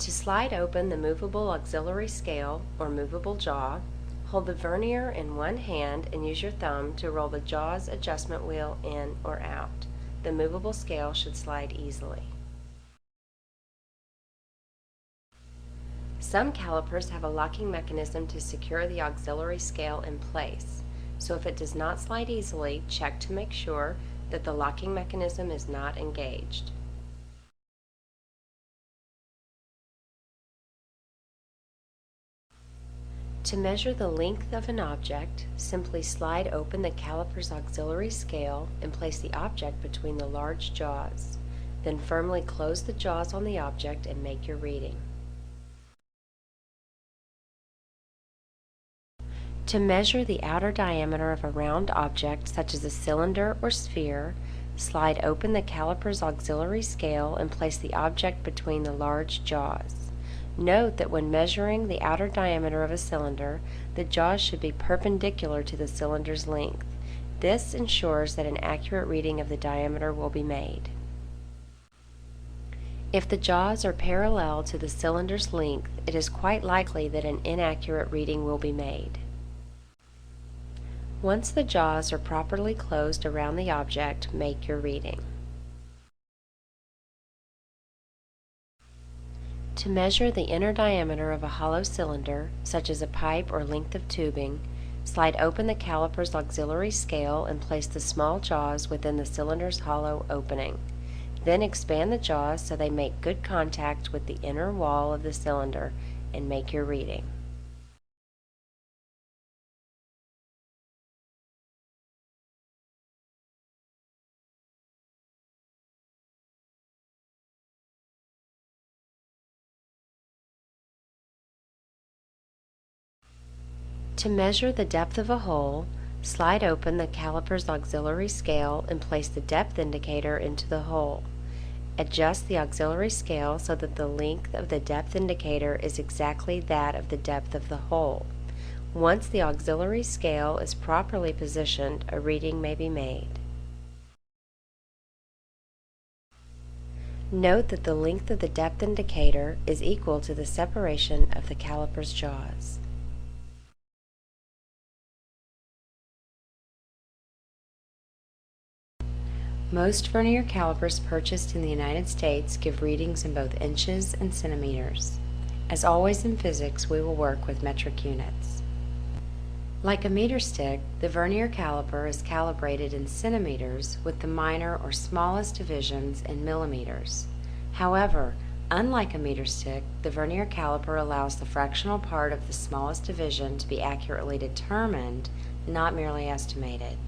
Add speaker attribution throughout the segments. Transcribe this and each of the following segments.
Speaker 1: To slide open the movable auxiliary scale or movable jaw, hold the vernier in one hand and use your thumb to roll the jaw's adjustment wheel in or out. The movable scale should slide easily. Some calipers have a locking mechanism to secure the auxiliary scale in place, so if it does not slide easily, check to make sure that the locking mechanism is not engaged. To measure the length of an object, simply slide open the caliper's auxiliary scale and place the object between the large jaws. Then firmly close the jaws on the object and make your reading. To measure the outer diameter of a round object, such as a cylinder or sphere, slide open the caliper's auxiliary scale and place the object between the large jaws. Note that when measuring the outer diameter of a cylinder, the jaws should be perpendicular to the cylinder's length. This ensures that an accurate reading of the diameter will be made. If the jaws are parallel to the cylinder's length, it is quite likely that an inaccurate reading will be made. Once the jaws are properly closed around the object, make your reading. To measure the inner diameter of a hollow cylinder, such as a pipe or length of tubing, slide open the caliper's auxiliary scale and place the small jaws within the cylinder's hollow opening. Then expand the jaws so they make good contact with the inner wall of the cylinder and make your reading. To measure the depth of a hole, slide open the caliper's auxiliary scale and place the depth indicator into the hole. Adjust the auxiliary scale so that the length of the depth indicator is exactly that of the depth of the hole. Once the auxiliary scale is properly positioned, a reading may be made. Note that the length of the depth indicator is equal to the separation of the caliper's jaws. Most vernier calipers purchased in the United States give readings in both inches and centimeters. As always in physics, we will work with metric units. Like a meter stick, the vernier caliper is calibrated in centimeters with the minor or smallest divisions in millimeters. However, unlike a meter stick, the vernier caliper allows the fractional part of the smallest division to be accurately determined, not merely estimated.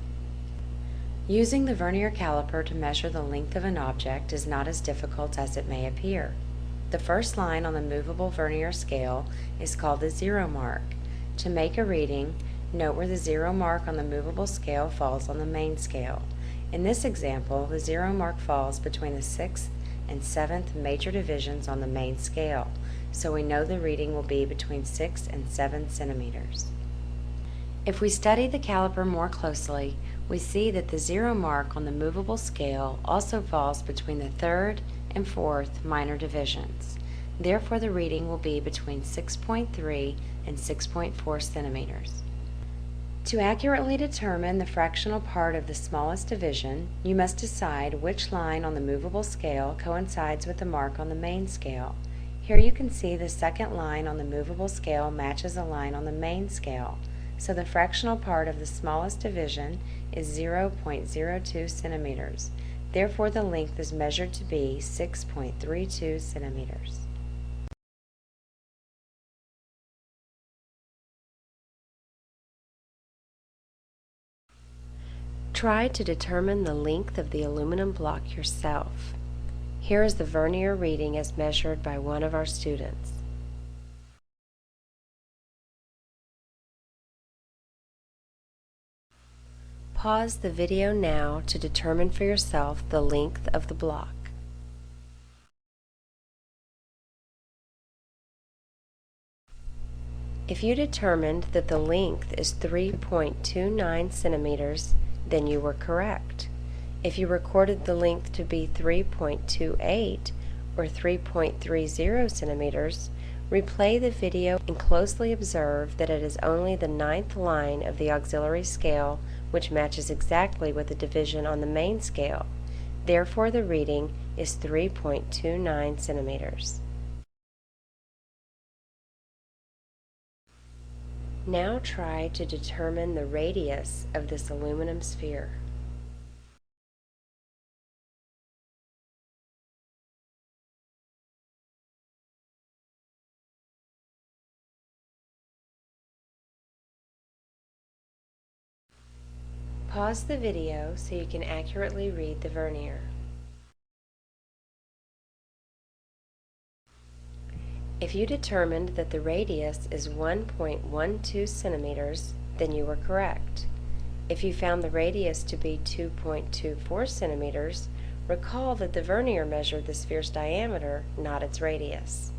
Speaker 1: Using the vernier caliper to measure the length of an object is not as difficult as it may appear. The first line on the movable vernier scale is called the zero mark. To make a reading, note where the zero mark on the movable scale falls on the main scale. In this example, the zero mark falls between the 6th and 7th major divisions on the main scale, so we know the reading will be between 6 and 7 centimeters. If we study the caliper more closely, we see that the zero mark on the movable scale also falls between the 3rd and 4th minor divisions. Therefore, the reading will be between 6.3 and 6.4 centimeters. To accurately determine the fractional part of the smallest division, you must decide which line on the movable scale coincides with the mark on the main scale. Here you can see the second line on the movable scale matches a line on the main scale, so the fractional part of the smallest division is 0.02 centimeters. Therefore, the length is measured to be 6.32 centimeters. Try to determine the length of the aluminum block yourself. Here is the vernier reading as measured by one of our students. Pause the video now to determine for yourself the length of the block. If you determined that the length is 3.29 centimeters, then you were correct. If you recorded the length to be 3.28 or 3.30 centimeters, replay the video and closely observe that it is only the 9th line of the auxiliary scale which matches exactly with the division on the main scale. Therefore, the reading is 3.29 centimeters. Now try to determine the radius of this aluminum sphere. Pause the video so you can accurately read the vernier. If you determined that the radius is 1.12 centimeters, then you were correct. If you found the radius to be 2.24 centimeters, recall that the vernier measured the sphere's diameter, not its radius.